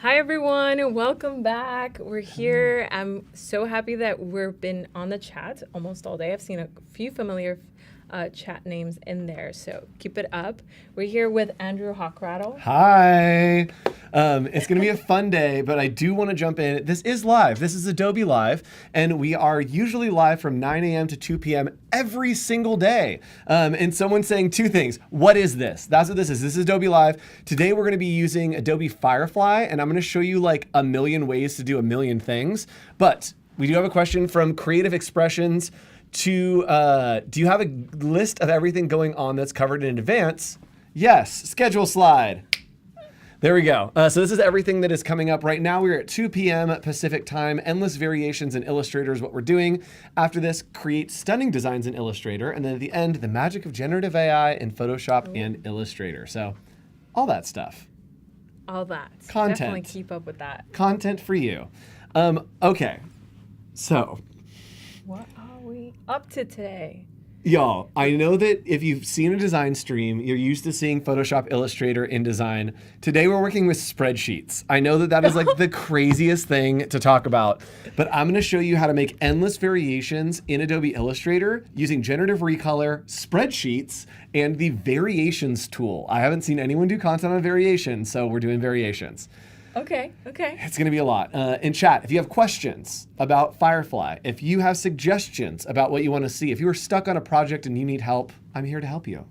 Hi everyone, and welcome back. We're here. I'm so happy that we've been on the chat almost all day. I've seen a few familiar chat names in there, so keep it up. We're here with Andrew Hochradel. Hi. It's going to be a fun day, but I do want to jump in. This is live. This is Adobe Live, and we are usually live from 9 a.m. to 2 p.m. every single day. And someone's saying two things. What is this? That's what this is. This is Adobe Live. Today we're going to be using Adobe Firefly, and I'm going to show you like a million ways to do a million things. But we do have a question from Creative Expressions do you have a list of everything going on that's covered in advance? Yes, schedule slide. There we go. So this is everything that is coming up right now. We're at 2 p.m. Pacific time. Endless variations in Illustrator is what we're doing. After this, create stunning designs in Illustrator. And then at the end, the magic of generative AI in Photoshop and Illustrator. So all that stuff. All that. Content. Definitely keep up with that. Content for you. Okay, so. What are we up to today? Y'all, I know that if you've seen a design stream, you're used to seeing Photoshop, Illustrator, InDesign. Today we're working with spreadsheets. I know that that is like the craziest thing to talk about, but I'm gonna show you how to make endless variations in Adobe Illustrator using Generative Recolor, spreadsheets, and the variations tool. I haven't seen anyone do content on variations, so we're doing variations. Okay. It's going to be a lot. In chat, if you have questions about Firefly, if you have suggestions about what you want to see, if you are stuck on a project and you need help, I'm here to help you.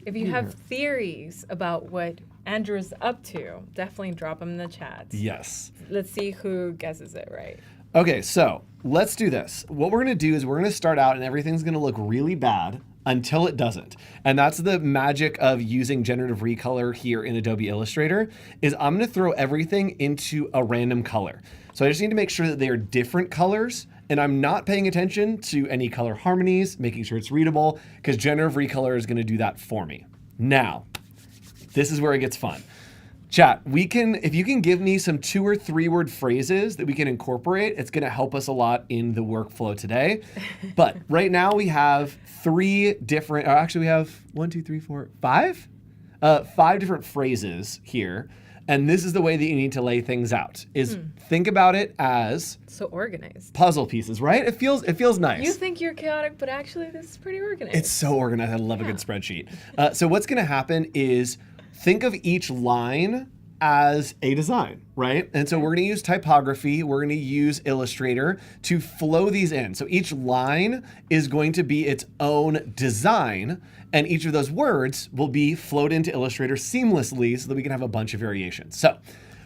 If you have theories about what Andrew is up to, definitely drop them in the chat. Yes. Let's see who guesses it right. Okay, so let's do this. What we're going to do is we're going to start out and everything's going to look really bad until it doesn't. And that's the magic of using Generative Recolor here in Adobe Illustrator, is I'm going to throw everything into a random color. So I just need to make sure that they are different colors, and I'm not paying attention to any color harmonies, making sure it's readable, because Generative Recolor is going to do that for me. Now, this is where it gets fun. Chat, if you can give me some 2 or 3 word phrases that we can incorporate, it's gonna help us a lot in the workflow today. But right now we have 3 different, or actually we have 1, 2, 3, 4, 5? 5 different phrases here. And this is the way that you need to lay things out, is think about it as So organized. puzzle pieces, right? It feels nice. You think you're chaotic, but actually this is pretty organized. It's so organized. I love a good spreadsheet. So what's going to happen is think of each line as a design, right? And so we're going to use typography. We're going to use Illustrator to flow these in. So each line is going to be its own design, and each of those words will be flowed into Illustrator seamlessly so that we can have a bunch of variations. So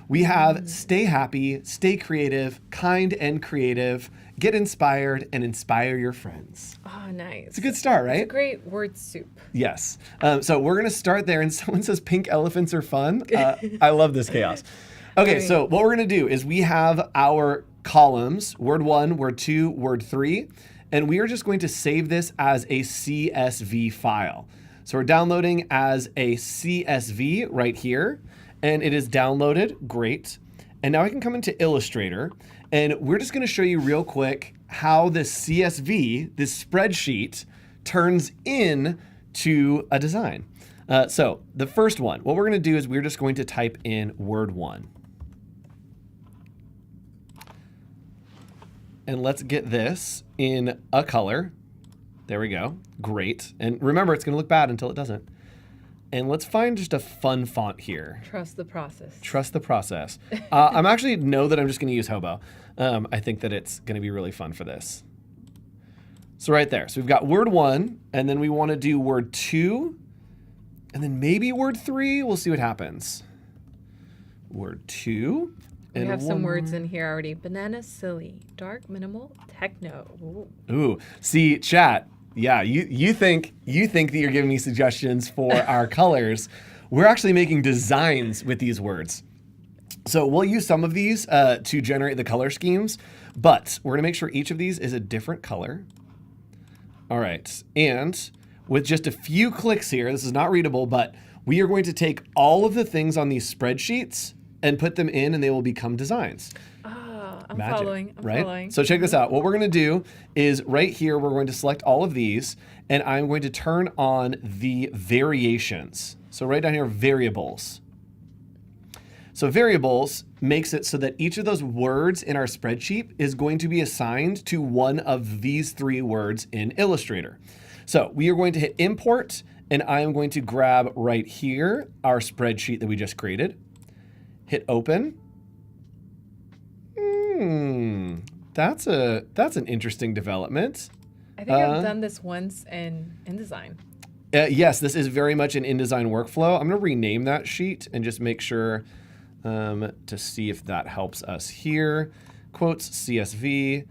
we have stay happy, stay creative, kind and creative, get inspired, and inspire your friends. Oh, nice. It's a good start, right? It's a great word soup. Yes. So we're going to start there, and someone says pink elephants are fun. I love this chaos. Okay, so what we're going to do is we have our columns, word 1, word 2, word 3, and we are just going to save this as a CSV file. So we're downloading as a CSV right here, and it is downloaded. Great. And now I can come into Illustrator, and we're just going to show you real quick how this CSV, this spreadsheet, turns into a design. So the first one, what we're going to do is we're just going to type in word 1. And let's get this in a color. There we go. Great. And remember, it's going to look bad until it doesn't. And let's find just a fun font here. Trust the process. Trust the process. I'm actually know that I'm just going to use Hobo. I think that it's going to be really fun for this. So right there. So we've got word 1, and then we want to do word 2, and then maybe word 3. We'll see what happens. Word 2. We have some words in here already. Banana, silly, dark, minimal, techno. Ooh. See, chat. Yeah, you think that you're giving me suggestions for our colors. We're actually making designs with these words. So we'll use some of these to generate the color schemes, but we're gonna make sure each of these is a different color. All right, and with just a few clicks here, this is not readable, but we are going to take all of the things on these spreadsheets and put them in, and they will become designs. I'm Magic, following. I'm following. So check this out. What we're going to do is right here, we're going to select all of these, and I'm going to turn on the variations. So right down here, variables. So variables makes it so that each of those words in our spreadsheet is going to be assigned to one of these 3 words in Illustrator. So we are going to hit import, and I am going to grab right here our spreadsheet that we just created. Hit open. That's an interesting development. I think I've done this once in InDesign. Yes, this is very much an InDesign workflow. I'm going to rename that sheet and just make sure to see if that helps us here. Quotes, CSV.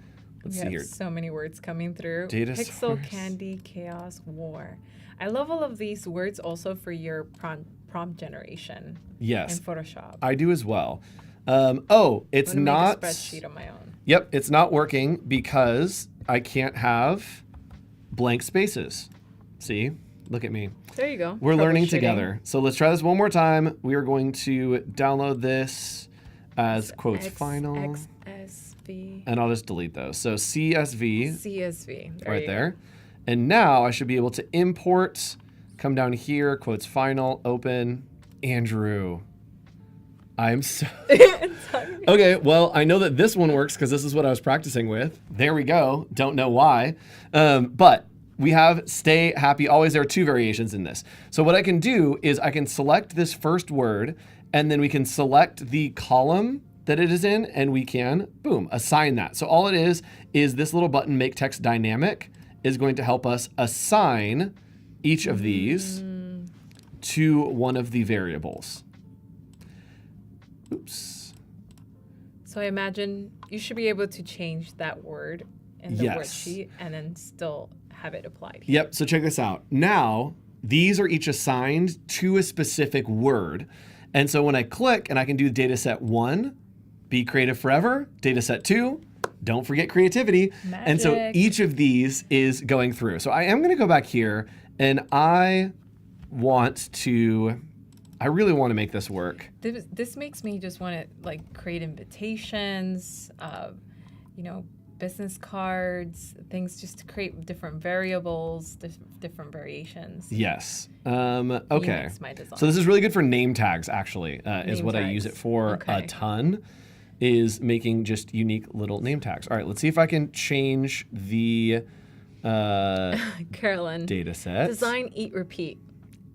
Let's see here. So many words coming through. Data Pixel, source. candy, chaos, war. I love all of these words also for your prompt generation. Yes. In Photoshop. I do as well. It's I'm gonna not. make a spreadsheet on my own. Yep, it's not working because I can't have blank spaces. See? Look at me. There you go. We're learning Troubleshooting. together. So let's try this one more time. We are going to download this as quotes final. XSV. And I'll just delete those. So CSV CSV. right there. And now I should be able to import, come down here, quotes final, open. Andrew. I'm so... Okay, well, I know that this one works because this is what I was practicing with. There we go. Don't know why. But we have stay happy always. There are 2 variations in this. So what I can do is I can select this first word, and then we can select the column that it is in, and we can, boom, assign that. So all it is this little button, make text dynamic, is going to help us assign each of these to one of the variables. Oops. So I imagine you should be able to change that word in the Yes. worksheet and then still have it applied here. Yep, so check this out. Now, these are each assigned to a specific word. And so when I click and I can do data set 1, be creative forever, data set 2, don't forget creativity. And so Magic. each of these is going through. So I am gonna go back here and I really want to make this work. This makes me just want to like create invitations, business cards, things just to create different variables, different variations. Yes. Okay. Mimics my design. So this is really good for name tags, actually, is Name what I tags. use it for a Okay. ton, is making just unique little name tags. All right, let's see if I can change the Carolyn. data set. Design, eat, repeat.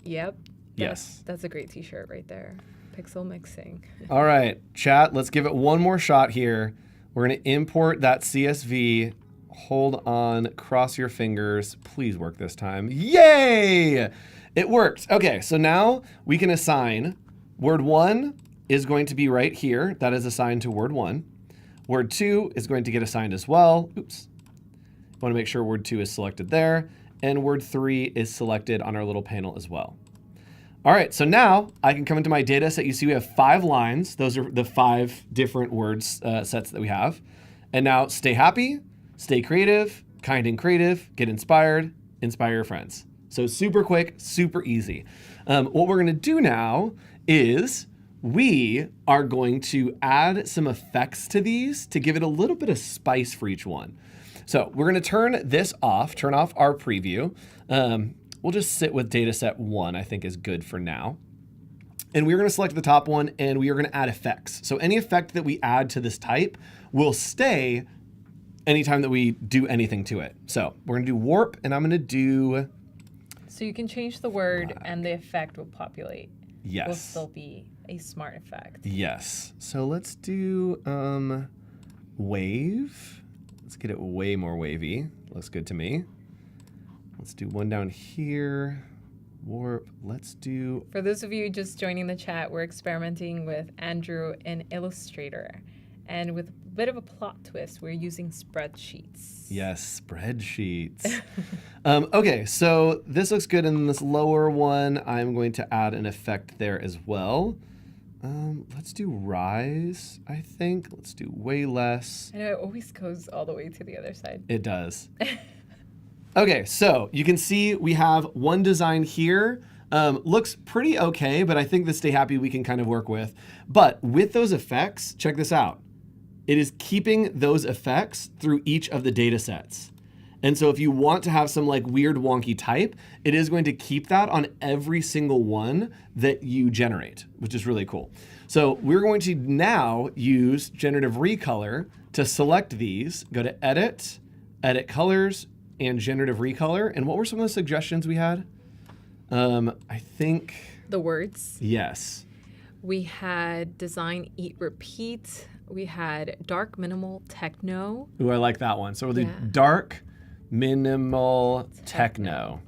Yep. Yes. That's a great t-shirt right there. Pixel mixing. All right, chat, let's give it one more shot here. We're going to import that CSV. Hold on, cross your fingers. Please work this time. Yay! It worked. Okay, so now we can assign word 1 is going to be right here. That is assigned to word 1. Word 2 is going to get assigned as well. Oops. I want to make sure word 2 is selected there. And word 3 is selected on our little panel as well. All right, so now I can come into my data set. You see we have 5 lines. Those are the 5 different words sets that we have. And now stay happy, stay creative, kind and creative, get inspired, inspire your friends. So super quick, super easy. What we're gonna do now is we are going to add some effects to these to give it a little bit of spice for each one. So we're gonna turn this off, turn off our preview. We'll just sit with data set 1, I think is good for now. And we're gonna select the top one and we are gonna add effects. So any effect that we add to this type will stay anytime that we do anything to it. So we're gonna do warp and I'm gonna do... So you can change the word and the effect will populate. Yes. Will still be a smart effect. Yes. So let's do wave. Let's get it way more wavy. Looks good to me. Let's do one down here. Warp. Let's do... For those of you just joining the chat, we're experimenting with Andrew in Illustrator. And with a bit of a plot twist, we're using spreadsheets. Yes, spreadsheets. Okay, so this looks good. In this lower one, I'm going to add an effect there as well. Let's do rise, I think. Let's do way less. I know it always goes all the way to the other side. It does. Okay, so you can see we have one design here. Looks pretty okay, but I think the stay happy we can kind of work with. But with those effects, check this out. It is keeping those effects through each of the data sets. And so if you want to have some like weird wonky type, it is going to keep that on every single one that you generate, which is really cool. So we're going to now use Generative Recolor to select these. Go to Edit, Edit Colors, and Generative Recolor. And what were some of the suggestions we had? I think... The words. Yes. We had Design, Eat, Repeat. We had Dark, Minimal, Techno. Ooh, I like that one. So we'll do Yeah. Dark, Minimal, Techno.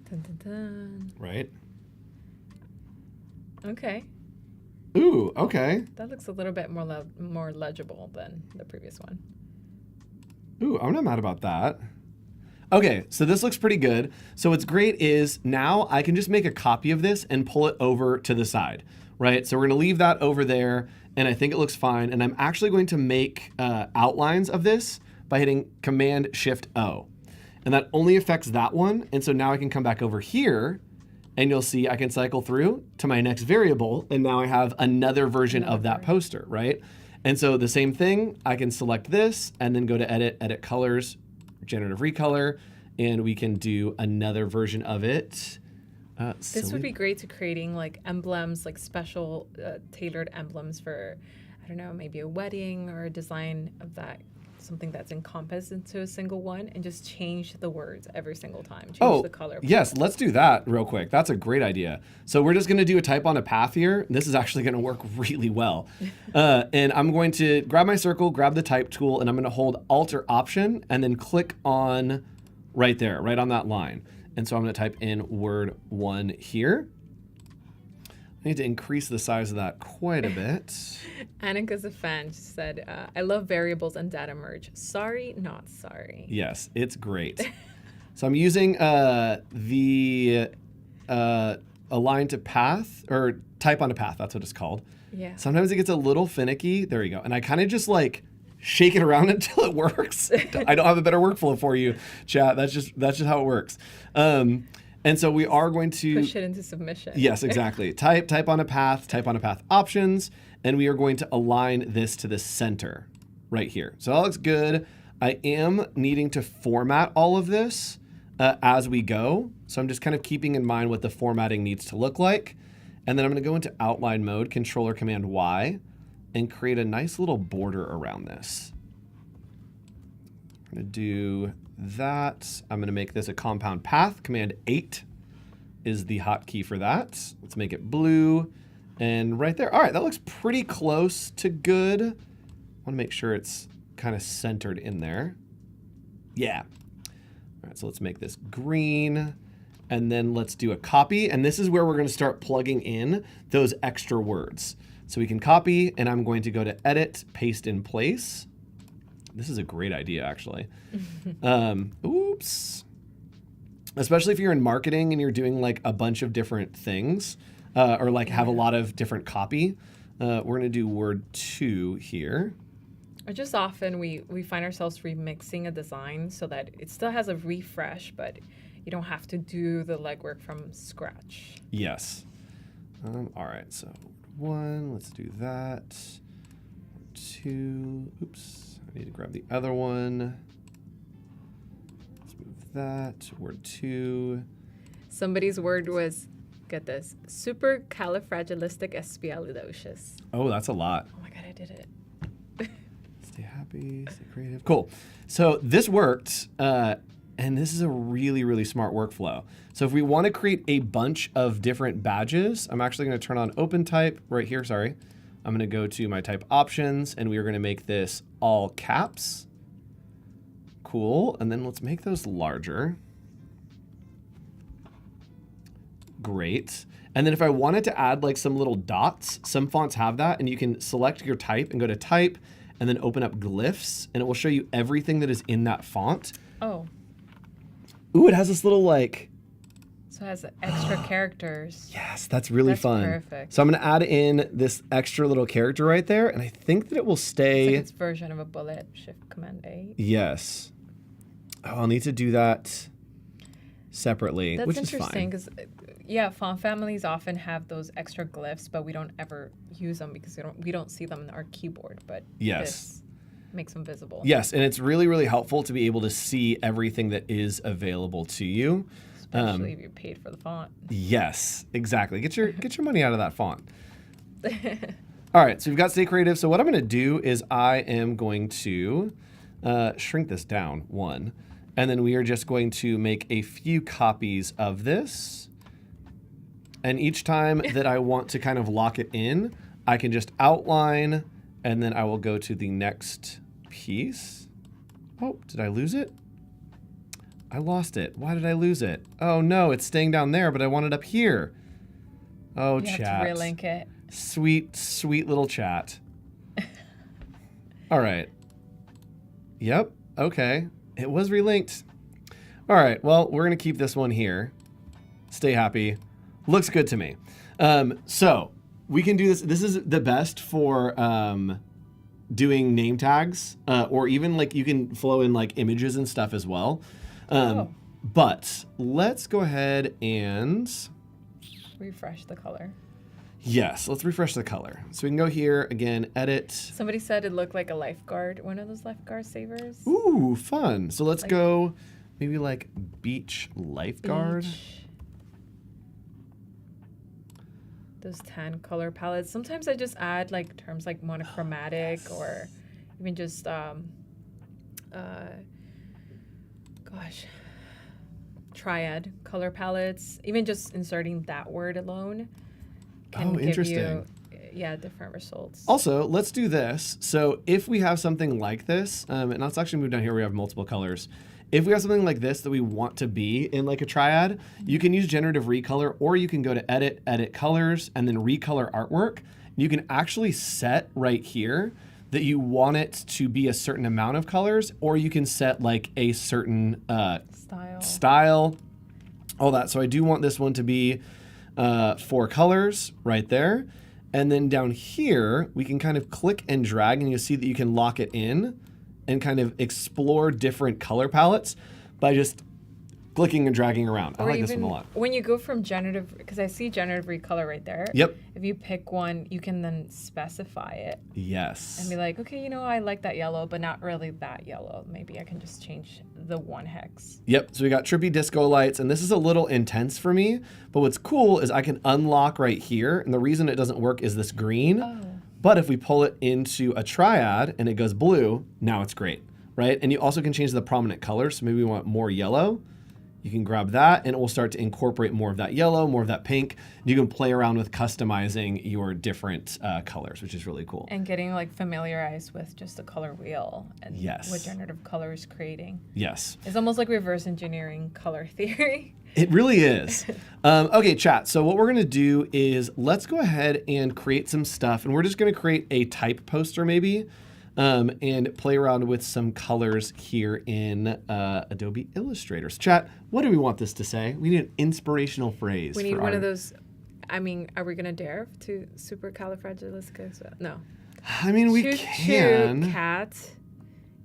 Dun, dun, dun. Right? Okay. Ooh, okay. That looks a little bit more legible than the previous one. Ooh, I'm not mad about that. Okay, so this looks pretty good. So what's great is now I can just make a copy of this and pull it over to the side, right? So we're gonna leave that over there, and I think it looks fine. And I'm actually going to make outlines of this by hitting Command-Shift-O. And that only affects that one. And so now I can come back over here, and you'll see I can cycle through to my next variable, and now I have another version of that poster, right? And so the same thing, I can select this, and then go to Edit, Edit Colors, Generative Recolor, and we can do another version of it. This would be great to creating like emblems, like special tailored emblems for, I don't know, maybe a wedding or a design of that, something that's encompassed into a single one, and just change the words every single time. Change the color. Yes, let's do that real quick. That's a great idea. So we're just going to do a type on a path here. This is actually going to work really well. And I'm going to grab my circle, grab the type tool, and I'm going to hold Alt or Option, and then click on right there, right on that line. And so I'm going to type in word 1 here. I need to increase the size of that quite a bit. Annika's a fan. She said, I love variables and data merge. Sorry, not sorry. Yes, it's great. So I'm using the align to path, or type on a path, that's what it's called. Yeah. Sometimes it gets a little finicky. There you go. And I kind of just like shake it around until it works. I don't have a better workflow for you, chat. That's just how it works. And so we are going to push it into submission. Yes, exactly. Type on a path options, and we are going to align this to the center right here. So that looks good. I am needing to format all of this as we go. So I'm just kind of keeping in mind what the formatting needs to look like. And then I'm going to go into outline mode, Control or Command Y, and create a nice little border around this. I'm going to do that. I'm going to make this a compound path. Command 8 is the hotkey for that. Let's make it blue. And right there. All right, that looks pretty close to good. I want to make sure it's kind of centered in there. Yeah. All right, so let's make this green. And then let's do a copy. And this is where we're going to start plugging in those extra words. So we can copy, and I'm going to go to Edit, Paste in Place. This is a great idea, actually. Oops. Especially if you're in marketing and you're doing like a bunch of different things, or like have a lot of different copy. We're going to do word 2 here. Or just often we find ourselves remixing a design so that it still has a refresh, but you don't have to do the legwork from scratch. Yes. All right, so 1, let's do that. 2, oops. I need to grab the other one. Let's move that. Word 2. Somebody's word was, get this, supercalifragilisticexpialidocious. Oh, that's a lot. Oh my God, I did it. Stay happy, stay creative. Cool. So this worked, and this is a really, really smart workflow. So if we want to create a bunch of different badges, I'm actually going to turn on Open Type right here, sorry. I'm going to go to my type options, and we are going to make this all caps. Cool. And then let's make those larger. Great. And then if I wanted to add like some little dots, some fonts have that, and you can select your type and go to Type, and then open up glyphs, and it will show you everything that is in that font. Oh. Ooh, it has this little like... So it has extra characters. Yes, that's really fun. Perfect. So I'm going to add in this extra little character right there, and I think that it will stay... It's like its version of a bullet, Shift Command A. Yes. Oh, I'll need to do that separately, which is fine. That's interesting because, yeah, font families often have those extra glyphs, but we don't ever use them because we don't see them in our keyboard. But yes. This makes them visible. Yes, and it's really, really helpful to be able to see everything that is available to you. Especially if you paid for the font. Yes, exactly. Get your money out of that font. All right, so we've got Stay Creative. So what I'm going to do is I am going to shrink this down 1. And then we are just going to make a few copies of this. And each time that I want to kind of lock it in, I can just outline, and then I will go to the next piece. Oh, did I lose it? I lost it. Why did I lose it? Oh no, it's staying down there, but I want it up here. Oh, you chat. have to relink it. Sweet, sweet little chat. All right. Yep, okay. It was relinked. All right, well, we're gonna keep this one here. Stay happy. Looks good to me. So we can do this. This is the best for doing name tags, or even like you can flow in like images and stuff as well. But let's go ahead and refresh the color. Yes, let's refresh the color. So we can go here again, edit. Somebody said it looked like a lifeguard, one of those lifeguard savers. Ooh, fun. So let's go maybe like beach lifeguard. Beach. Those 10 color palettes. Sometimes I just add like terms like monochromatic or even just triad color palettes. Even just inserting that word alone can give you different results. Also, let's do this. So if we have something like this, and let's actually move down here, we have multiple colors. If we have something like this that we want to be in like a triad, you can use Generative Recolor, or you can go to Edit, Edit Colors, and then Recolor Artwork. You can actually set right here that you want it to be a certain amount of colors, or you can set like a certain style, all that. So I do want this one to be 4 colors right there. And then down here, we can kind of click and drag, and you'll see that you can lock it in and kind of explore different color palettes by just clicking and dragging around. I like this one a lot. When you go from generative, because I see Generative Recolor right there. Yep. If you pick one, you can then specify it. Yes. And be like, okay, you know, I like that yellow, but not really that yellow. Maybe I can just change the 1 hex. Yep, so we got trippy disco lights, and this is a little intense for me, but what's cool is I can unlock right here, and the reason it doesn't work is this green. But if we pull it into a triad and it goes blue, now it's great, right? And you also can change the prominent color, so maybe we want more yellow. You can grab that and it will start to incorporate more of that yellow, more of that pink. You can play around with customizing your different colors, which is really cool. And getting like familiarized with just the color wheel and what Generative Color is creating. Yes. It's almost like reverse engineering color theory. It really is. Okay, chat. So what we're going to do is let's go ahead and create some stuff. And we're just going to create a type poster maybe and play around with some colors here in Adobe Illustrator. So chat, what do we want this to say? We need an inspirational phrase. We need one of those. I mean, are we going to dare to supercalifragilistic? No. I mean, we can. Choo cat.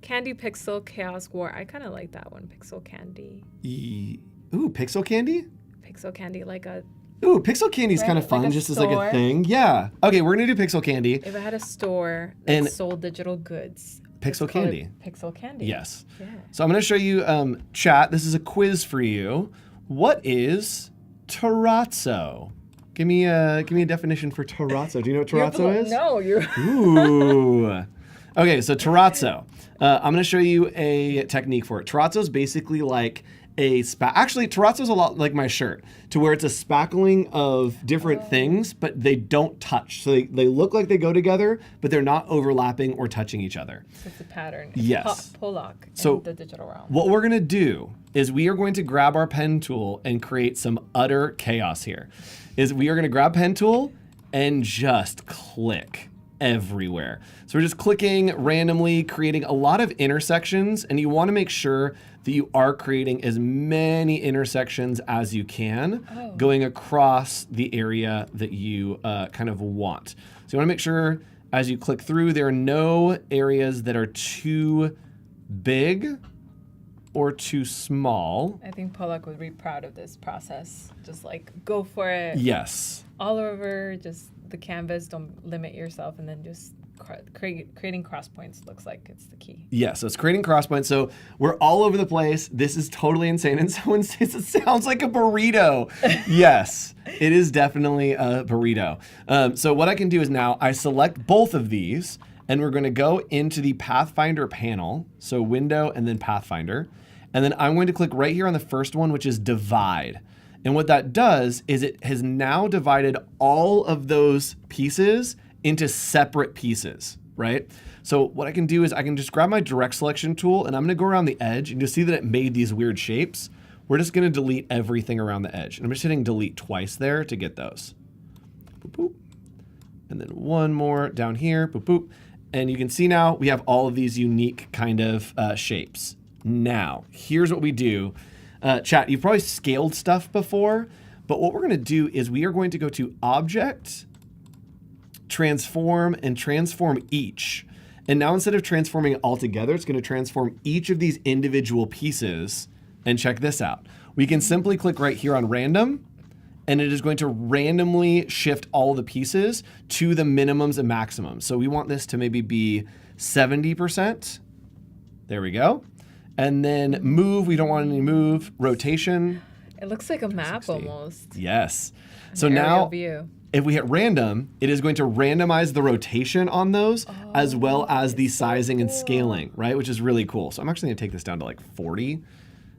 Candy Pixel Chaos War. I kind of like that one. Pixel Candy. Ooh, Pixel Candy? Pixel Candy, like a... Ooh, Pixel Candy is kind of fun, just as like a thing. Yeah. Okay, we're going to do Pixel Candy. If I had a store that sold digital goods. Pixel Candy. Pixel Candy. Yes. Yeah. So I'm going to show you, chat, this is a quiz for you. What is terrazzo? Give me a definition for terrazzo. Do you know what terrazzo is? No, you're... Ooh. Okay, so terrazzo. I'm going to show you a technique for it. Terrazzo is basically like actually, terrazzo is a lot like my shirt, to where it's a spackling of different things, but they don't touch. So they look like they go together, but they're not overlapping or touching each other. So it's a pattern. It's yes. Pollock in the digital realm. What we're going to do is we are going to grab our pen tool and create some utter chaos here. We are going to grab pen tool and just click everywhere. So we're just clicking randomly, creating a lot of intersections, and you want to make sure that you are creating as many intersections as you can going across the area that you kind of want. So you want to make sure as you click through, there are no areas that are too big or too small. I think Pollock would be proud of this process. Just like, go for it. Yes. all over just the canvas. Don't limit yourself, and then just creating cross points looks like it's the key. Yeah, so it's creating cross points. So we're all over the place. This is totally insane. And someone says it sounds like a burrito. Yes, it is definitely a burrito. So what I can do is now I select both of these, and we're going to go into the Pathfinder panel. So window and then Pathfinder. And then I'm going to click right here on the first one, which is divide. And what that does is it has now divided all of those pieces into separate pieces, right? So what I can do is I can just grab my direct selection tool, and I'm gonna go around the edge, and you'll see that it made these weird shapes. We're just gonna delete everything around the edge. And I'm just hitting delete twice there to get those. Boop, boop. And then one more down here, boop, boop. And you can see now we have all of these unique kind of shapes. Now, here's what we do. Chat, you've probably scaled stuff before, but what we're gonna do is we are going to go to Object, Transform, and transform each. And now instead of transforming it all together, it's going to transform each of these individual pieces. And check this out. We can simply click right here on random, and it is going to randomly shift all the pieces to the minimums and maximums. So we want this to maybe be 70%. There we go. And then move, we don't want any move. Rotation. It looks like a map 360. almost. Yes. An So aerial now, view. if we hit random, it is going to randomize the rotation on those as well as the sizing and scaling, right? Which is really cool. So I'm actually going to take this down to like 40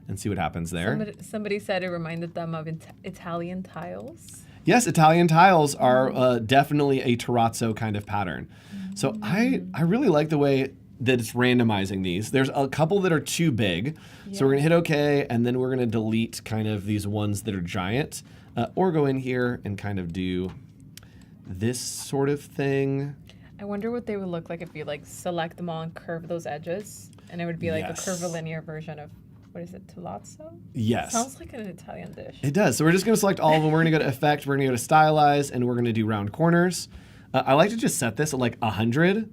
and see what happens there. Somebody said it reminded them of Italian tiles. Yes, Italian tiles are definitely a terrazzo kind of pattern. So I really like the way that it's randomizing these. There's a couple that are too big. So we're going to hit OK, and then we're going to delete kind of these ones that are giant. Or go in here and kind of do this sort of thing. I wonder what they would look like if you like select them all and curve those edges, and it would be like a curvilinear version of, what is it, terrazzo? Yes. Sounds like an Italian dish. It does. So we're just going to select all of them. We're going to go to Effect. We're going to go to Stylize, and we're going to do Round Corners. I like to just set this at like 100,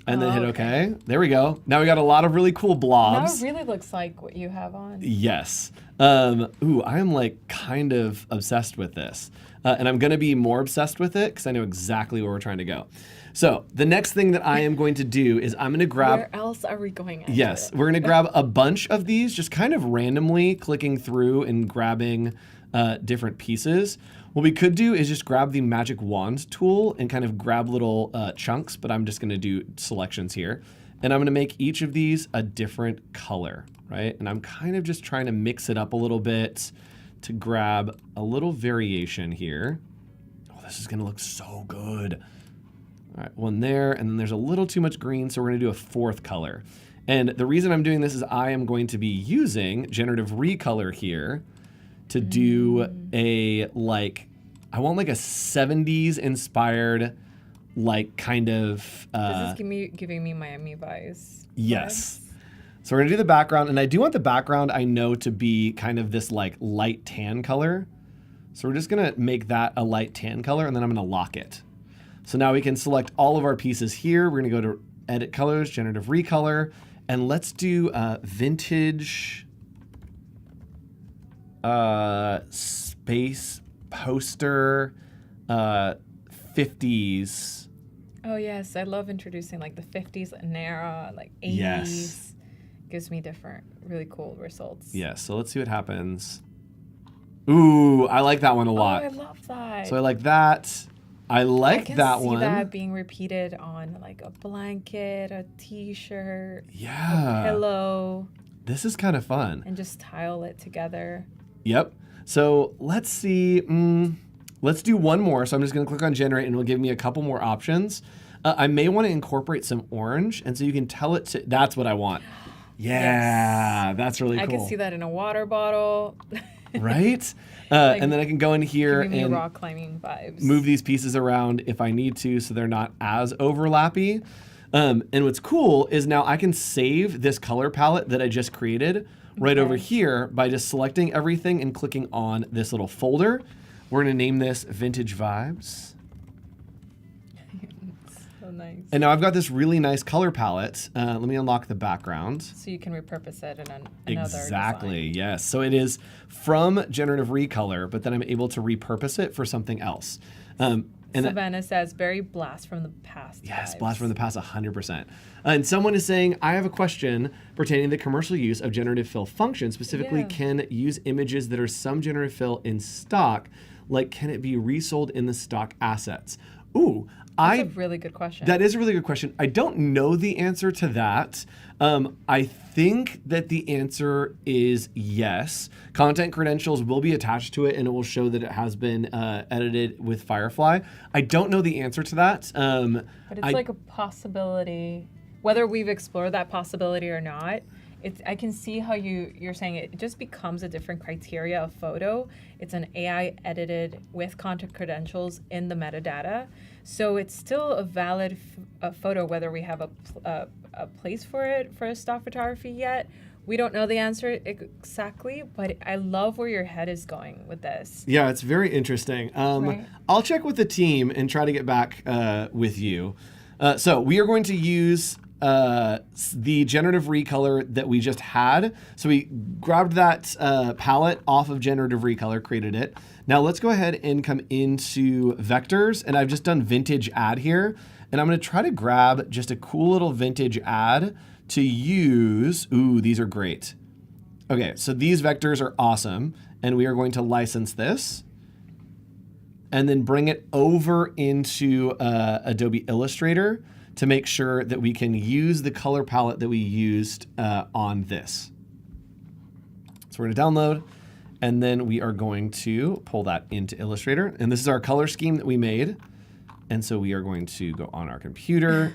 and then hit OK. There we go. Now we got a lot of really cool blobs. Now it really looks like what you have on. Yes. Ooh, I am like kind of obsessed with this. And I'm going to be more obsessed with it because I know exactly where we're trying to go. So the next thing that I am going to do is I'm going to grab... Where else are we going after Yes, it? we're going to grab a bunch of these, just kind of randomly clicking through and grabbing different pieces. What we could do is just grab the magic wand tool and kind of grab little chunks, but I'm just going to do selections here. And I'm going to make each of these a different color, right? And I'm kind of just trying to mix it up a little bit to grab a little variation here. Oh, this is going to look so good. All right, one there, and then there's a little too much green, so we're going to do a fourth color. And the reason I'm doing this is I am going to be using Generative Recolor here to do a, like, I want like a 70s inspired, like, kind of... This is giving me Miami Vice. Yes. So we're gonna do the background, and I do want the background I know to be kind of this like light tan color. So we're just gonna make that a light tan color, and then I'm gonna lock it. So now we can select all of our pieces here. We're gonna go to Edit Colors, Generative Recolor, and let's do Vintage Space Poster 50s. Oh yes, I love introducing like the 50s era, like 80s. Yes. Gives me different, really cool results. Yeah, so let's see what happens. Ooh, I like that one a lot. Oh, I love that. So I like that. I like that one. I can see that being repeated on like a blanket, a t-shirt, Yeah. a pillow. This is kind of fun. And just tile it together. Yep. So let's see. Let's do one more. So I'm just going to click on Generate, and it'll give me a couple more options. I may want to incorporate some orange, and so you can tell it to... That's what I want. Yeah, that's really cool. I can see that in a water bottle. Right? Like, and then I can go in here giving me and rock climbing vibes. move these pieces around if I need to so they're not as overlappy. And what's cool is now I can save this color palette that I just created right over here by just selecting everything and clicking on this little folder. We're going to name this Vintage Vibes. So So nice. And now I've got this really nice color palette. Let me unlock the background. So you can repurpose it in another Exactly, design. yes. So it is from Generative Recolor, but then I'm able to repurpose it for something else. And Savannah says, very blast from the past. yes, vibes. blast from the past, 100%. And someone is saying, I have a question pertaining to the commercial use of generative fill function, specifically Yeah. can use images that are some generative fill in stock, like can it be resold in the stock assets? Ooh, That's a really good question. that is a really good question. I don't know the answer to that. I think that the answer is yes. Content credentials will be attached to it and it will show that it has been edited with Firefly. I don't know the answer to that. But it's like a possibility, whether we've explored that possibility or not. I can see how you're saying it just becomes a different criteria of photo. It's an AI edited with content credentials in the metadata. So it's still a valid photo, whether we have a place for it for stock photography yet. We don't know the answer exactly, but I love where your head is going with this. Yeah, it's very interesting. Right. I'll check with the team and try to get back with you. So we are going to use the Generative Recolor that we just had. So we grabbed that palette off of Generative Recolor, created it. Now let's go ahead and come into vectors, and I've just done vintage add here. And I'm gonna try to grab just a cool little vintage add to use. Ooh, these are great. Okay, so these vectors are awesome. And we are going to license this and then bring it over into Adobe Illustrator to make sure that we can use the color palette that we used on this. So we're gonna download, and then we are going to pull that into Illustrator. And this is our color scheme that we made. And so we are going to go on our computer,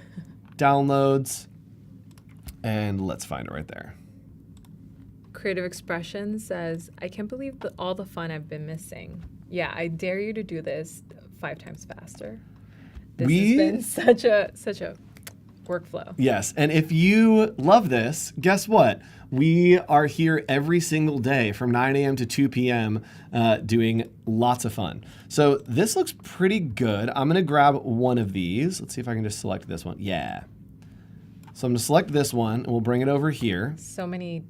downloads, and let's find it right there. Creative Expression says, I can't believe all the fun I've been missing. Yeah, I dare you to do this 5 times faster. This has been such a workflow. Yes, and if you love this, guess what? We are here every single day from 9 a.m. to 2 p.m. Doing lots of fun. So this looks pretty good. I'm gonna grab one of these. Let's see if I can just select this one. Yeah. So I'm gonna select this one and we'll bring it over here. So many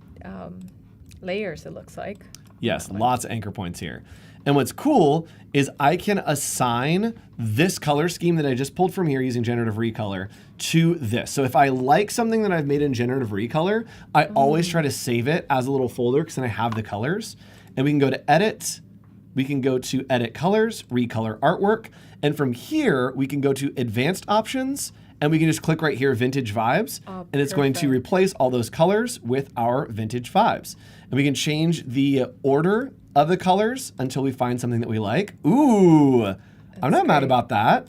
layers, it looks like. Yes, lots of anchor points here. And what's cool is I can assign this color scheme that I just pulled from here using Generative Recolor to this. So if I like something that I've made in Generative Recolor, I always try to save it as a little folder because then I have the colors. And we can go to Edit, we can go to Edit Colors, Recolor Artwork, and from here we can go to Advanced Options, and we can just click right here, Vintage Vibes, and it's going to replace all those colors with our Vintage Vibes. And we can change the order of the colors until we find something that we like. Ooh, I'm not mad about that.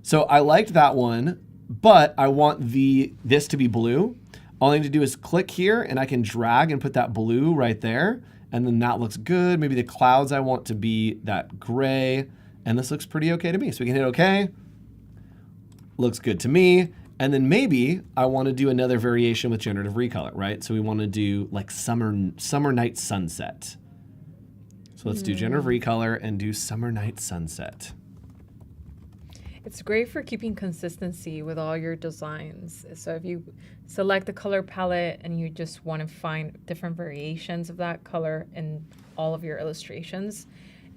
So I liked that one, but I want this to be blue. All I need to do is click here and I can drag and put that blue right there. And then that looks good. Maybe the clouds I want to be that gray. And this looks pretty okay to me. So we can hit okay. Looks good to me. And then maybe I want to do another variation with Generative Recolor, right? So we want to do like summer night sunset. So let's do Generative Recolor and do Summer Night Sunset. It's great for keeping consistency with all your designs. So if you select the color palette and you just want to find different variations of that color in all of your illustrations,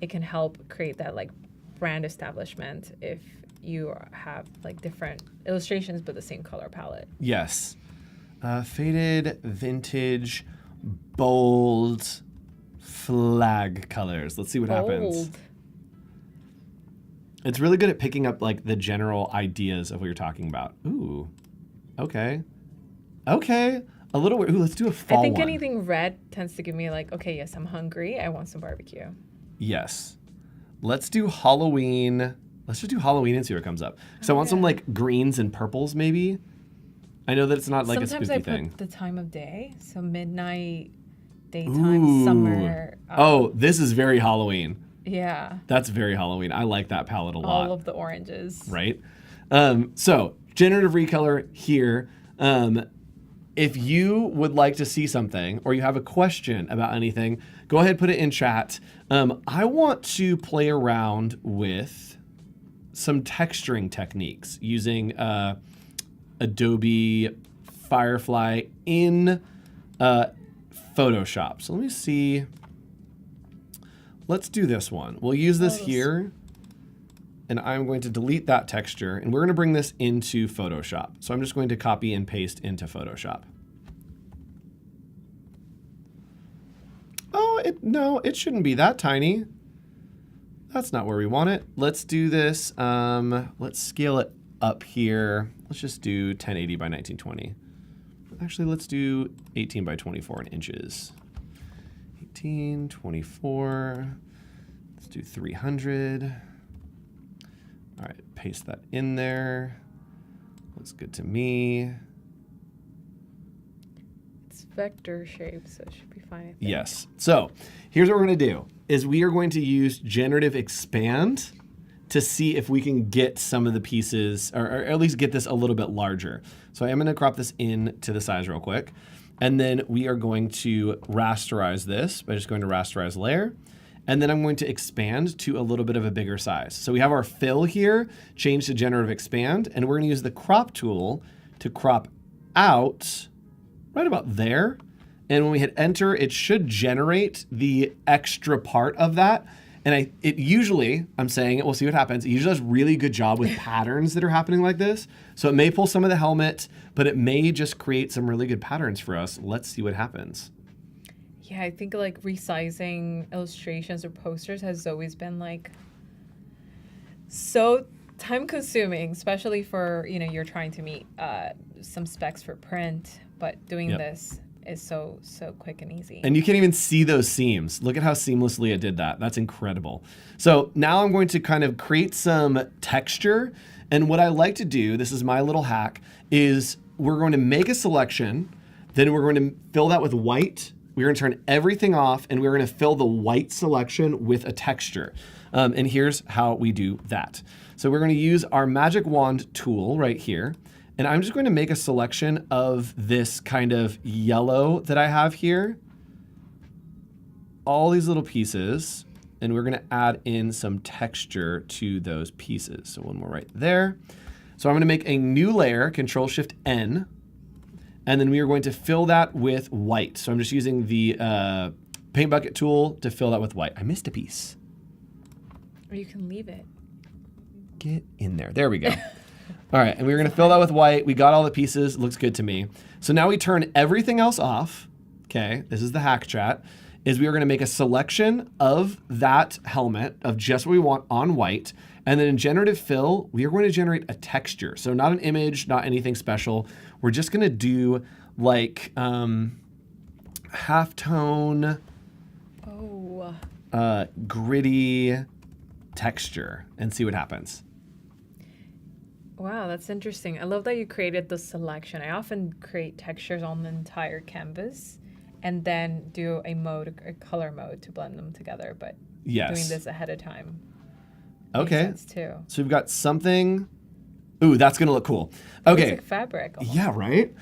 it can help create that like brand establishment if you have like different illustrations but the same color palette. Yes. Faded, vintage, bold, flag colors. Let's see what happens. It's really good at picking up like the general ideas of what you're talking about. Ooh, okay. Okay, a little weird. Ooh, let's do a fall I think one. anything red tends to give me like, okay, yes, I'm hungry. I want some barbecue. Yes. Let's do Halloween. Let's just do Halloween and see what comes up. So I want some like greens and purples maybe. I know that it's not like a spooky Sometimes I thing. put the time of day, so midnight, daytime, summer. Oh, this is very Halloween. Yeah. That's very Halloween. I like that palette a lot. All of the oranges. Right? So Generative Recolor here. If you would like to see something or you have a question about anything, go ahead and put it in chat. I want to play around with some texturing techniques using Adobe Firefly in Photoshop. So let me see. Let's do this one. We'll use this here, and I'm going to delete that texture, and we're going to bring this into Photoshop. So I'm just going to copy and paste into Photoshop. Oh, no, it shouldn't be that tiny. That's not where we want it. Let's do this. Let's scale it up here. Let's just do 1080 by 1920. Actually, let's do 18 by 24 in inches. 18, 24. Let's do 300. All right, paste that in there. Looks good to me. It's vector shape, so it should be fine, I think. Yes. So here's what we're going to do, is we are going to use Generative Expand to see if we can get some of the pieces, or at least get this a little bit larger. So I am going to crop this in to the size real quick. And then we are going to rasterize this by just going to rasterize layer. And then I'm going to expand to a little bit of a bigger size. So we have our fill here, change to Generative Expand, and we're going to use the crop tool to crop out right about there. And when we hit enter, it should generate the extra part of that. And it usually, I'm saying it, we'll see what happens. It usually does a really good job with patterns that are happening like this. So it may pull some of the helmet, but it may just create some really good patterns for us. Let's see what happens. Yeah, I think like resizing illustrations or posters has always been like so time consuming, especially for, you know, you're trying to meet some specs for print, but doing this is so quick and easy. And you can't even see those seams. Look at how seamlessly it did that. That's incredible. So now I'm going to kind of create some texture. And what I like to do, this is my little hack, is we're going to make a selection, then we're going to fill that with white. We're going to turn everything off, and we're going to fill the white selection with a texture. And here's how we do that. So we're going to use our magic wand tool right here. And I'm just going to make a selection of this kind of yellow that I have here. All these little pieces. And we're going to add in some texture to those pieces. So one more right there. So I'm going to make a new layer, Control-Shift-N. And then we are going to fill that with white. So I'm just using the paint bucket tool to fill that with white. I missed a piece. Or you can leave it. Get in there. There we go. All right, and we're going to fill that with white. We got all the pieces. Looks good to me. So now we turn everything else off. Okay, this is the hack chat. Is we are going to make a selection of that helmet of just what we want on white. And then in generative fill, we are going to generate a texture. So not an image, not anything special. We're just going to do like halftone, gritty texture and see what happens. Wow, that's interesting. I love that you created the selection. I often create textures on the entire canvas and then do a color mode to blend them together. But doing this ahead of time makes sense too. So we've got something. Ooh, that's going to look cool. Okay. It's like fabric. Almost. Yeah, right?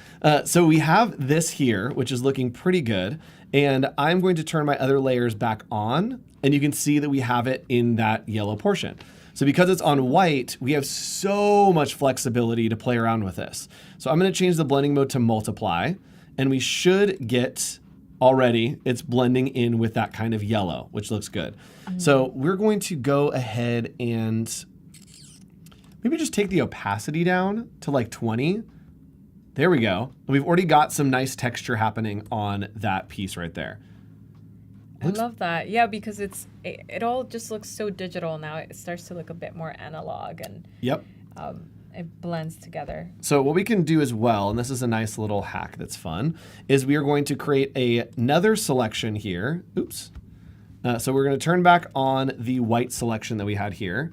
So we have this here, which is looking pretty good. And I'm going to turn my other layers back on. And you can see that we have it in that yellow portion. So because it's on white, we have so much flexibility to play around with this. So I'm going to change the blending mode to multiply. And we should get already, it's blending in with that kind of yellow, which looks good. So we're going to go ahead and maybe just take the opacity down to like 20. There we go. And we've already got some nice texture happening on that piece right there. I love that. Yeah, because it all just looks so digital now. It starts to look a bit more analog and it blends together. So what we can do as well, and this is a nice little hack that's fun, is we are going to create another selection here. Oops. So we're going to turn back on the white selection that we had here.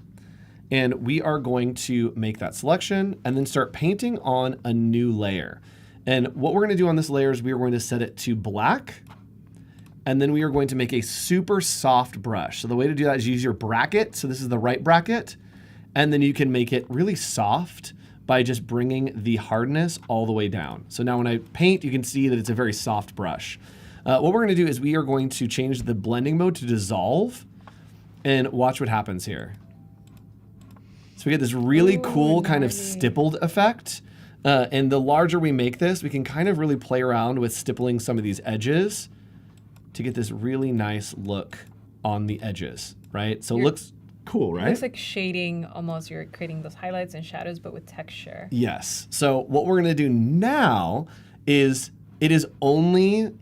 And we are going to make that selection and then start painting on a new layer. And what we're going to do on this layer is we are going to set it to black. And then we are going to make a super soft brush. So the way to do that is use your bracket. So this is the right bracket. And then you can make it really soft by just bringing the hardness all the way down. So now when I paint, you can see that it's a very soft brush. What we're going to do is we are going to change the blending mode to dissolve and watch what happens here. So we get this really Ooh, cool kind of gnarly. stippled effect. And the larger we make this, we can kind of really play around with stippling some of these edges to get this really nice look on the edges, right? So it looks cool, right? It looks like shading almost. You're creating those highlights and shadows, but with texture. Yes. So what we're going to do now is it is only,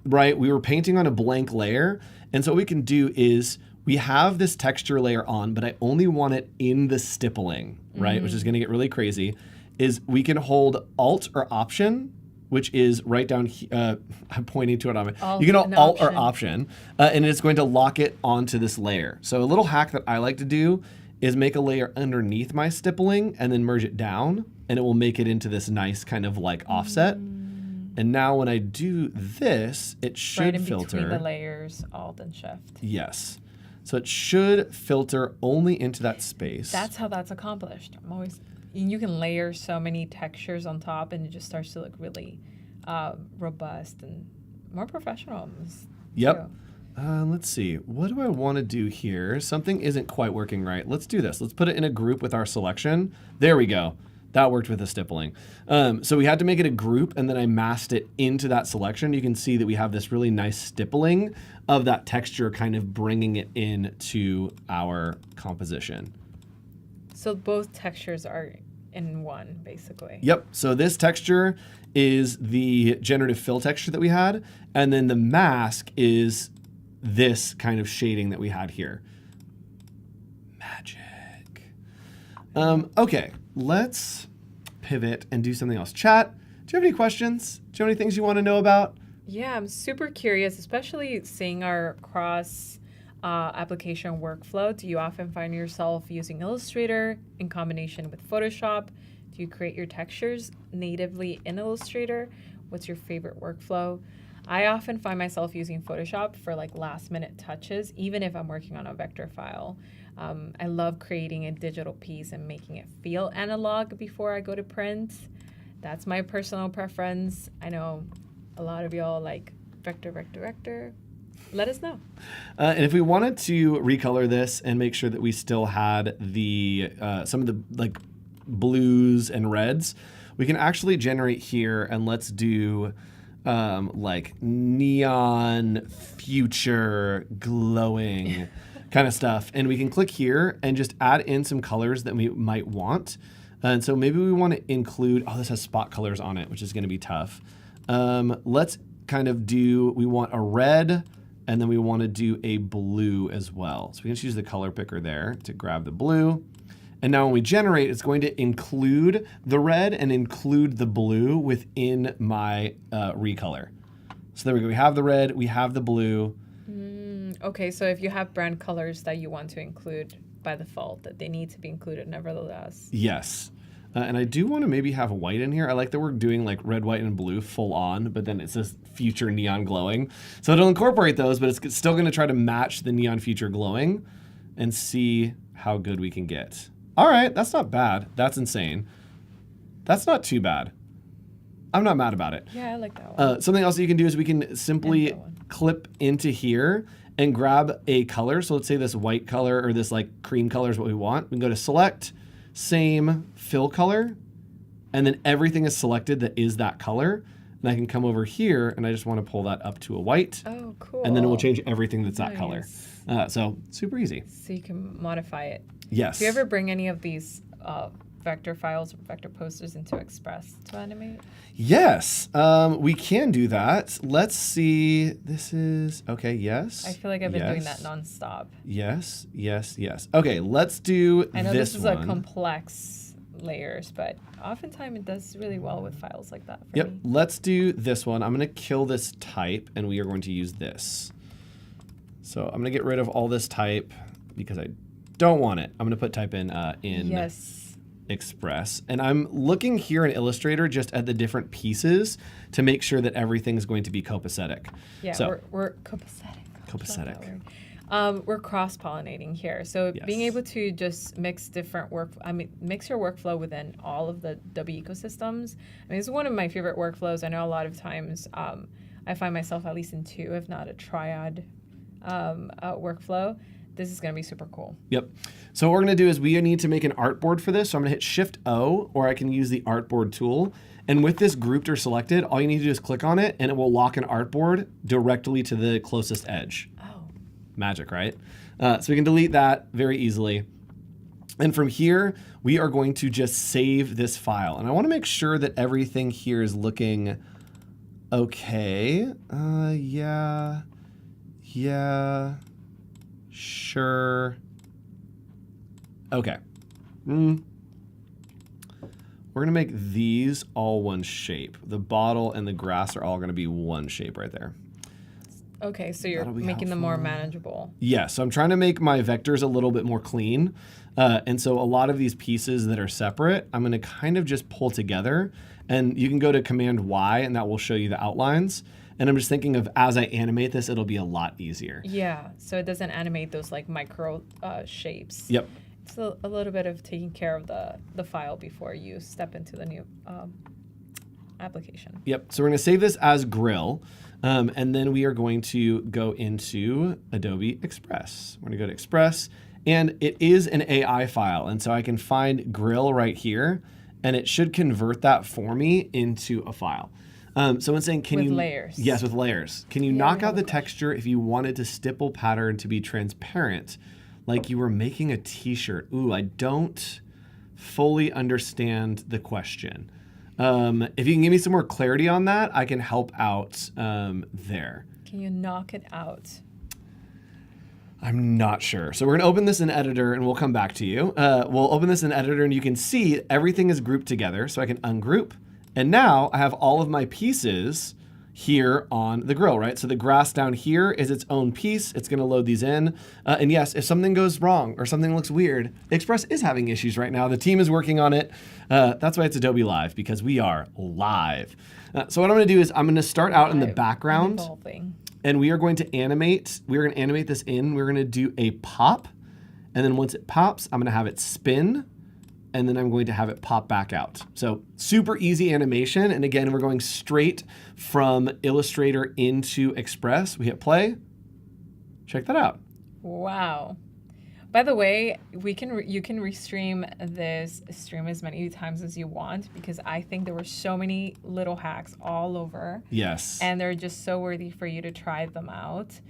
right, we were painting on a blank layer. And so what we can do is we have this texture layer on, but I only want it in the stippling, right? Which is going to get really crazy. Is we can hold Alt or Option, which is right down here. I'm pointing to it on my. You can Alt or Option, and it's going to lock it onto this layer. So a little hack that I like to do is make a layer underneath my stippling and then merge it down, and it will make it into this nice kind of like offset. And now when I do this, it should right in filter. Between the layers, Alt and Shift. Yes. So it should filter only into that space. That's how that's accomplished. You can layer so many textures on top, and it just starts to look really robust and more professional. Yep. Let's see. What do I want to do here? Something isn't quite working right. Let's do this. Let's put it in a group with our selection. There we go. That worked with the stippling. So we had to make it a group, and then I masked it into that selection. You can see that we have this really nice stippling of that texture, kind of bringing it into our composition. So both textures are in one, basically. Yep. So this texture is the generative fill texture that we had, and then the mask is this kind of shading that we had here. Magic. Okay, let's pivot and do something else. Chat, do you have any questions? Do you have any things you want to know about? Yeah, I'm super curious, especially seeing our cross application workflow. Do you often find yourself using Illustrator in combination with Photoshop? Do you create your textures natively in Illustrator? What's your favorite workflow? I often find myself using Photoshop for like last minute touches, even if I'm working on a vector file. I love creating a digital piece and making it feel analog before I go to print. That's my personal preference. I know a lot of y'all like vector. Let us know. And if we wanted to recolor this and make sure that we still had the some of the like blues and reds, we can actually generate here, and let's do like neon future glowing kind of stuff. And we can click here and just add in some colors that we might want. And so maybe we want to include, this has spot colors on it, which is going to be tough. Let's kind of do, we want a red, and then we want to do a blue as well. So we can just use the color picker there to grab the blue. And now when we generate, it's going to include the red and include the blue within my recolor. So there we go. We have the red, we have the blue. Okay, so if you have brand colors that you want to include by default, that they need to be included nevertheless. Yes. And I do want to maybe have white in here. I like that we're doing like red, white, and blue full on, but then it says future neon glowing. So it'll incorporate those, but it's still going to try to match the neon future glowing and see how good we can get. All right, that's not bad. That's insane. That's not too bad. I'm not mad about it. Yeah, I like that one. Something else that you can do is we can simply clip into here and grab a color. So let's say this white color or this like cream color is what we want. We can go to select, same fill color, and then everything is selected that is that color. And I can come over here and I just want to pull that up to a white. Oh, cool. And then it will change everything that's that color. So super easy. So you can modify it. Yes. Do you ever bring any of these vector files or vector posters into Express to animate? Yes, we can do that. Let's see. This is, okay, yes. I feel like I've been doing that nonstop. Yes. Okay, let's do this one. I know this is a complex layers, but oftentimes it does really well with files like that for me. Let's do this one. I'm going to kill this type, and we are going to use this. So I'm going to get rid of all this type because I don't want it. I'm going to put type in Express. And I'm looking here in Illustrator just at the different pieces to make sure that everything's going to be copacetic. Yeah, so, we're copacetic. Copacetic. We're cross-pollinating here. So being able to just mix your workflow within all of the W ecosystems. I mean, this is one of my favorite workflows. I know a lot of times I find myself at least in two, if not a triad workflow. This is going to be super cool. Yep. So what we're going to do is we need to make an artboard for this. So I'm going to hit Shift-O, or I can use the artboard tool. And with this grouped or selected, all you need to do is click on it, and it will lock an artboard directly to the closest edge. Oh. Magic, right? So we can delete that very easily. And from here, we are going to just save this file. And I want to make sure that everything here is looking okay. Yeah, sure. Okay. We're going to make these all one shape. The bottle and the grass are all going to be one shape right there. Okay, so you're making them more manageable. Yeah, so I'm trying to make my vectors a little bit more clean. And so a lot of these pieces that are separate, I'm going to kind of just pull together. And you can go to Command Y, and that will show you the outlines. And I'm just thinking of as I animate this, it'll be a lot easier. Yeah, so it doesn't animate those like micro shapes. Yep. It's a little bit of taking care of the file before you step into the new application. Yep, so we're going to save this as Grill. And then we are going to go into Adobe Express. We're going to go to Express, and it is an AI file. And so I can find Grill right here, and it should convert that for me into a file. Someone's saying, can you... With layers. Yes, with layers. Can you knock out the texture if you wanted to stipple pattern to be transparent, like you were making a t-shirt? Ooh, I don't fully understand the question. If you can give me some more clarity on that, I can help out there. Can you knock it out? I'm not sure. So we're going to open this in Editor, and we'll come back to you. We'll open this in Editor, and you can see everything is grouped together. So I can ungroup. And now I have all of my pieces here on the grill, right? So the grass down here is its own piece. It's going to load these in. And yes, if something goes wrong or something looks weird, Express is having issues right now. The team is working on it. That's why it's Adobe Live, because we are live. So what I'm going to do is I'm going to start out in the background. And we are going to animate. We're going to animate this in. We're going to do a pop. And then once it pops, I'm going to have it spin. And then I'm going to have it pop back out. So super easy animation. And again, we're going straight from Illustrator into Express. We hit play. Check that out. Wow. By the way, you can restream this stream as many times as you want, because I think there were so many little hacks all over. Yes. And they're just so worthy for you to try them out.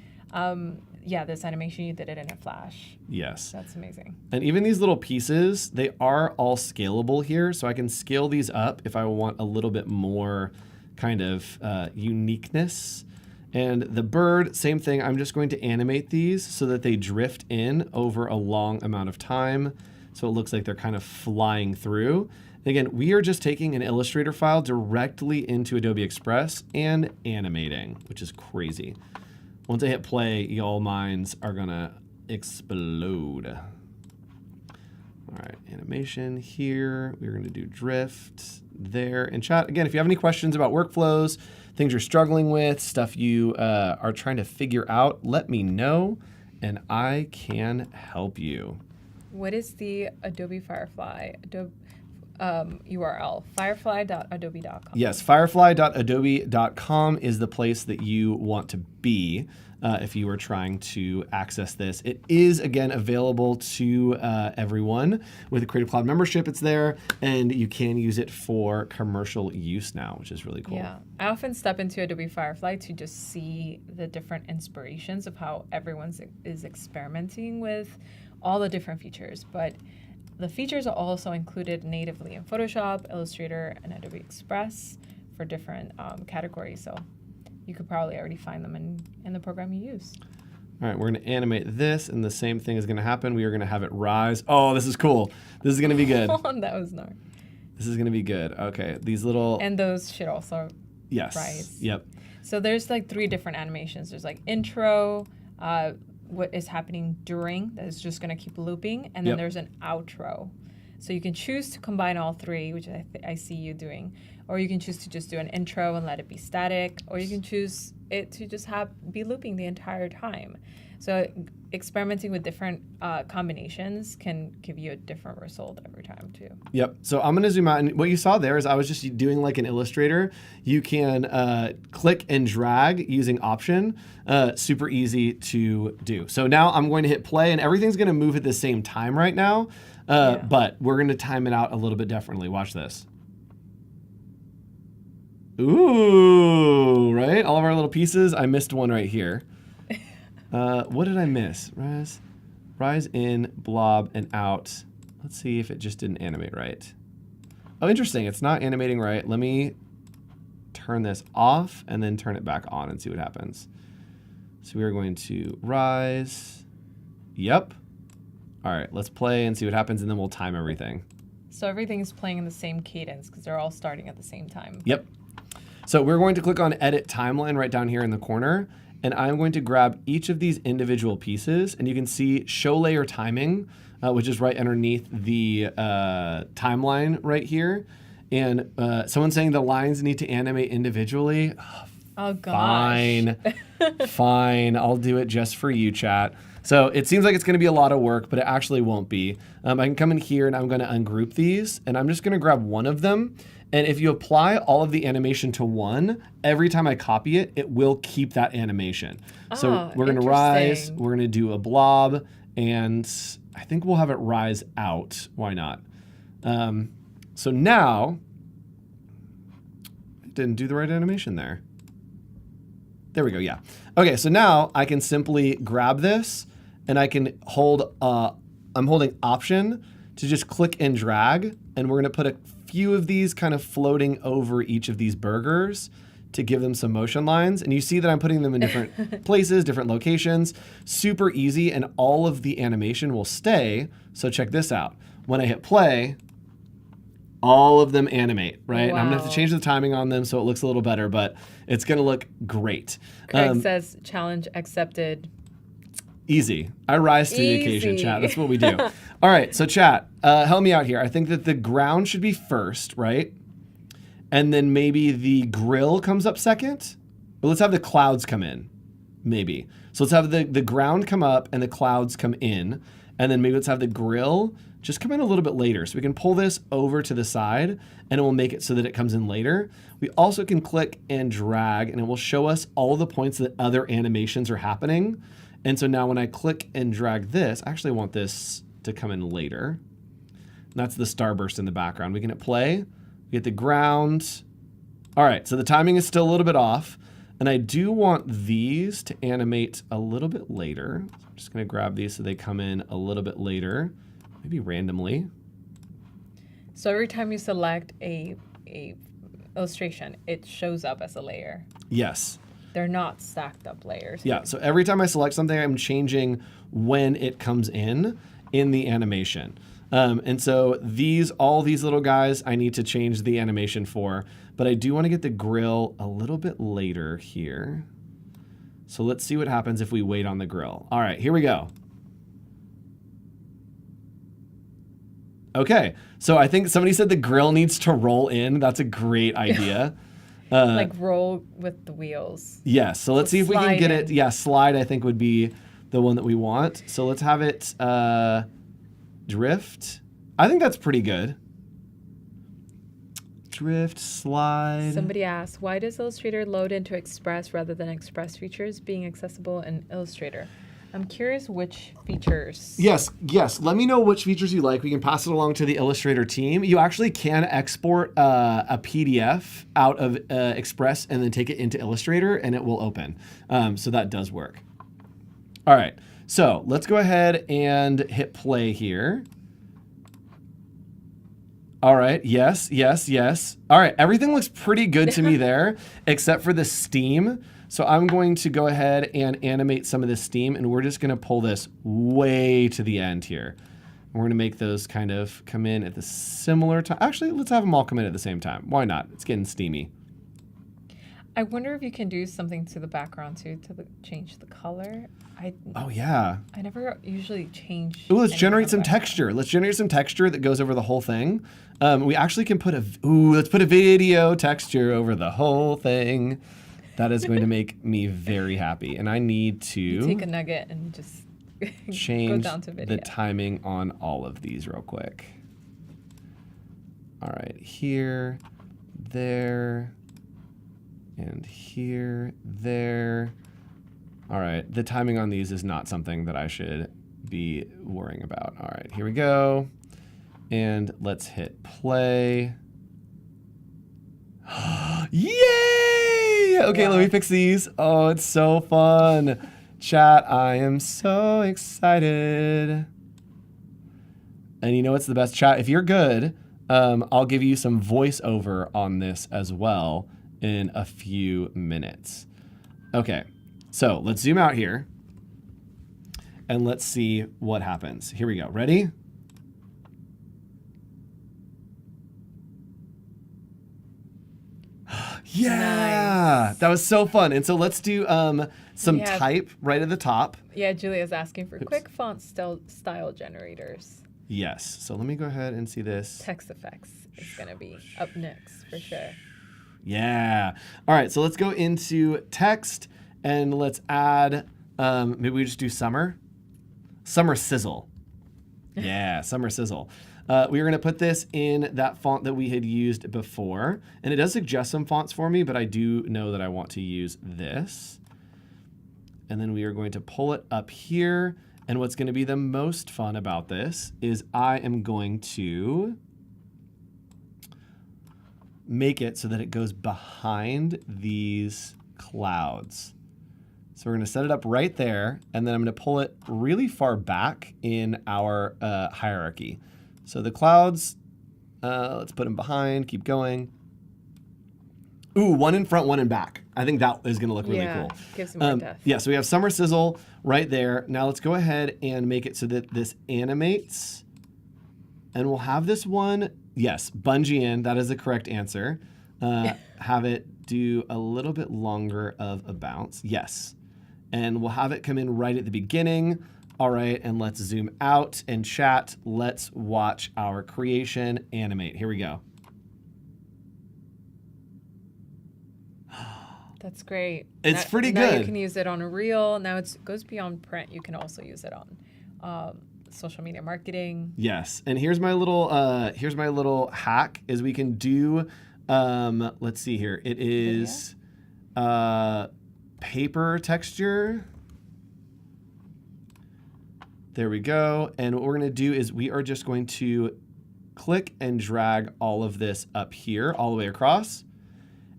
Yeah, this animation, you did it in a flash. Yes. That's amazing. And even these little pieces, they are all scalable here. So I can scale these up if I want a little bit more kind of uniqueness. And the bird, same thing. I'm just going to animate these so that they drift in over a long amount of time. So it looks like they're kind of flying through. And again, we are just taking an Illustrator file directly into Adobe Express and animating, which is crazy. Once I hit play, y'all minds are gonna explode. All right, animation here. We're gonna do drift there. And chat, again, if you have any questions about workflows, things you're struggling with, stuff you are trying to figure out, let me know and I can help you. What is the Adobe Firefly URL? Firefly.adobe.com. Yes, firefly.adobe.com is the place that you want to be if you are trying to access this. It is, again, available to everyone. With a Creative Cloud membership, it's there, and you can use it for commercial use now, which is really cool. Yeah, I often step into Adobe Firefly to just see the different inspirations of how everyone is experimenting with all the different features. But the features are also included natively in Photoshop, Illustrator, and Adobe Express for different categories. So you could probably already find them in the program you use. All right, we're going to animate this, and the same thing is going to happen. We are going to have it rise. Oh, this is cool. This is going to be good. That was gnarly. This is going to be good. Okay, these little... And those should also rise. Yep. So there's like 3 different animations. There's like intro, what is happening during, that is just going to keep looping, and then there's an outro So you can choose to combine all three, which I see you doing, or you can choose to just do an intro and let it be static, or you can choose it to just be looping the entire time. So experimenting with different combinations can give you a different result every time too. Yep. So I'm going to zoom out. And what you saw there is I was just doing like an Illustrator. You can click and drag using Option. Super easy to do. So now I'm going to hit play and everything's going to move at the same time right now. But we're going to time it out a little bit differently. Watch this. Ooh, right? All of our little pieces. I missed one right here. What did I miss? Rise in, blob, and out. Let's see if it just didn't animate right. Oh, interesting. It's not animating right. Let me turn this off and then turn it back on and see what happens. So we are going to rise. Yep. All right, let's play and see what happens, and then we'll time everything. So everything is playing in the same cadence because they're all starting at the same time. Yep. So we're going to click on Edit Timeline right down here in the corner. And I'm going to grab each of these individual pieces, and you can see Show Layer Timing, which is right underneath the timeline right here. And someone's saying the lines need to animate individually. Oh, gosh. Fine. Fine. I'll do it just for you, chat. So it seems like it's going to be a lot of work, but it actually won't be. I can come in here, and I'm going to ungroup these, and I'm just going to grab one of them. And if you apply all of the animation to one, every time I copy it, it will keep that animation. So we're going to rise, we're going to do a blob, and I think we'll have it rise out. Why not? So now, I didn't do the right animation there. There we go, yeah. Okay, so now I can simply grab this, and I can hold, I'm holding Option to just click and drag, and we're going to put a few of these kind of floating over each of these burgers to give them some motion lines. And you see that I'm putting them in different places, different locations. Super easy, and all of the animation will stay. So check this out. When I hit play, all of them animate, right? Wow. And I'm going to have to change the timing on them so it looks a little better, but it's going to look great. Craig says, challenge accepted. Easy. I rise to the occasion, chat. That's what we do. All right, so chat, help me out here. I think that the ground should be first, right? And then maybe the grill comes up second. But let's have the clouds come in, maybe. So let's have the ground come up and the clouds come in. And then maybe let's have the grill just come in a little bit later. So we can pull this over to the side and it will make it so that it comes in later. We also can click and drag and it will show us all the points that other animations are happening. And so now when I click and drag this, I actually want this to come in later. And that's the starburst in the background. We can hit play, we get the ground. All right, so the timing is still a little bit off. And I do want these to animate a little bit later. So I'm just gonna grab these so they come in a little bit later, maybe randomly. So every time you select a illustration, it shows up as a layer. Yes. They're not stacked up layers. Yeah, so every time I select something, I'm changing when it comes in the animation. And so all these little guys, I need to change the animation for, but I do want to get the grill a little bit later here. So let's see what happens if we wait on the grill. All right, here we go. Okay, so I think somebody said the grill needs to roll in. That's a great idea. Like roll with the wheels. Yes, so let's see if we can get it. Yeah, slide I think would be the one that we want. So let's have it drift. I think that's pretty good. Drift, slide. Somebody asked, why does Illustrator load into Express rather than Express features being accessible in Illustrator? I'm curious which features. Yes. Let me know which features you like. We can pass it along to the Illustrator team. You actually can export a PDF out of Express and then take it into Illustrator and it will open. So that does work. All right. So let's go ahead and hit play here. All right. Yes. All right. Everything looks pretty good to me there, except for the steam. So I'm going to go ahead and animate some of the steam, and we're just going to pull this way to the end here. We're going to make those kind of come in at the similar time. Actually, let's have them all come in at the same time. Why not? It's getting steamy. I wonder if you can do something to the background too to change the color. Oh, yeah. I never usually change. Ooh, let's anything generate on some background. texture. Let's generate some texture that goes over the whole thing. We actually can put let's put a video texture over the whole thing. That is going to make me very happy. And I need You take to a nugget and just go change down to video. the timing on all of these real quick. All right, here, there, and here, there. All right, the timing on these is not something that I should be worrying about. All right, here we go. And let's hit play. Yay! Okay, Wow. let me fix these. Oh, it's so fun. Chat, I am so excited. And you know what's the best, chat? If you're good, I'll give you some voiceover on this as well in a few minutes. Okay, so let's zoom out here and let's see what happens. Here we go. Ready? Yeah, Nice. that was so fun. And so let's do some We have- type right at the top. Yeah, Julia's asking for quick font style generators. Yes. So let me go ahead and see this. Text effects is going to be up next for sure. Yeah. All right. So let's go into text and let's add, maybe we just do summer. Summer sizzle. Yeah, summer sizzle. We are going to put this in that font that we had used before. And it does suggest some fonts for me, but I do know that I want to use this. And then we are going to pull it up here. And what's going to be the most fun about this is I am going to make it so that it goes behind these clouds. So we're going to set it up right there, and then I'm going to pull it really far back in our hierarchy. So the clouds, let's put them behind, keep going. Ooh, one in front, one in back. I think that is going to look really cool. Gives more depth. Yeah, so we have summer sizzle right there. Now let's go ahead and make it so that this animates. And we'll have this one, yes, bungee in. That is the correct answer. Have it do a little bit longer of a bounce. Yes. And we'll have it come in right at the beginning. All right, and let's zoom out and chat. Let's watch our creation animate. Here we go. That's great. It's pretty Now good. you can use it on a reel. Now it goes beyond print. You can also use it on social media marketing. Yes, and here's my little hack is we can do, let's see here. It is paper texture. There we go. And what we're going to do is we are just going to click and drag all of this up here all the way across.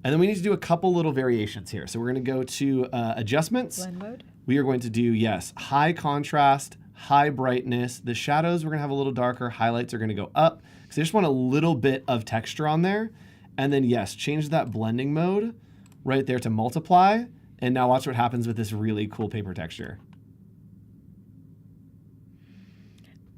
And then we need to do a couple little variations here. So we're going to go to adjustments. Blend mode. We are going to do, yes, high contrast, high brightness. The shadows we're going to have a little darker. Highlights are going to go up because I just want a little bit of texture on there. And then, yes, change that blending mode right there to multiply. And now watch what happens with this really cool paper texture.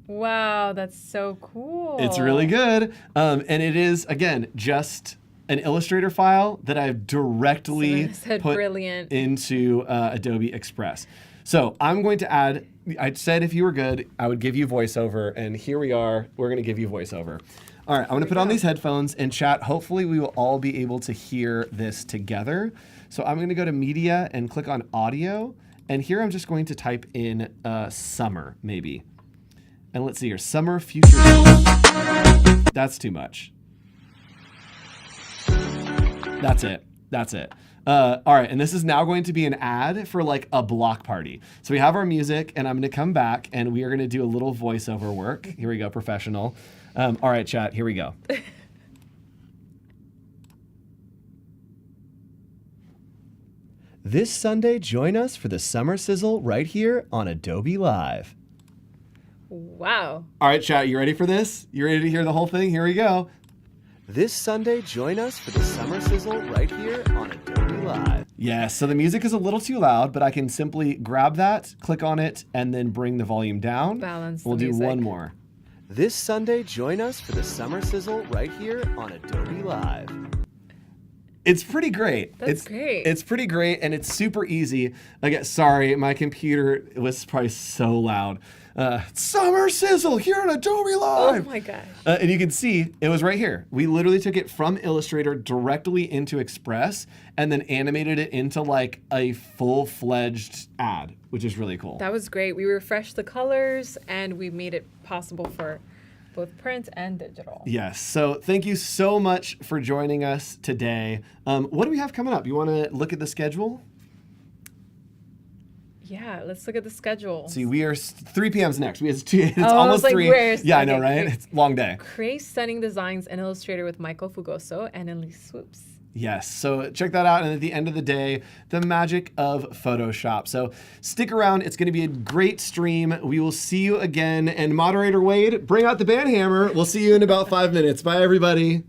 Wow, that's so cool. It's really good. And it is, again, just an Illustrator file that I've directly said put brilliant. into Adobe Express. So I'm going to add, I said if you were good, I would give you voiceover. And here we are. We're going to give you voiceover. All right, I'm going to put on these headphones and chat. Hopefully we will all be able to hear this together. So I'm going to go to media and click on audio. And here I'm just going to type in summer, maybe. And let's see here, summer future. That's too much. That's it. That's it. All right, and this is now going to be an ad for like a block party. So we have our music, and I'm going to come back, and we are going to do a little voiceover work. Here we go, professional. All right, chat, here we go. This Sunday, join us for the Summer Sizzle right here on Adobe Live. Wow. All right, chat, you ready for this? You ready to hear the whole thing? Here we go. This Sunday, join us for the Summer Sizzle right here on Adobe Live. Yes, so the music is a little too loud, but I can simply grab that, click on it, and then bring the volume down. Balance the We'll do music. one more. This Sunday, join us for the Summer Sizzle right here on Adobe Live. It's pretty great. That's great. It's pretty great, and it's super easy. Again, sorry, my computer was probably so loud. Summer sizzle here on Adobe Live. Oh my gosh. And you can see it was right here. We literally took it from Illustrator directly into Express and then animated it into like a full-fledged ad, which is really cool. That was great. We refreshed the colors and we made it possible for both print and digital. Yes. So thank you so much for joining us today. What do we have coming up? You want to look at the schedule? Yeah, let's look at the schedule. See, we are 3 p.m.'s next. It's almost I was like, 3. where's- Yeah, I know, okay, right? great. It's a long day. Create stunning designs in Illustrator with Michael Fugoso and Elise Swoops. Yes, so check that out. And at the end of the day, the magic of Photoshop. So stick around. It's going to be a great stream. We will see you again. And moderator Wade, bring out the band hammer. We'll see you in about 5 minutes. Bye, everybody.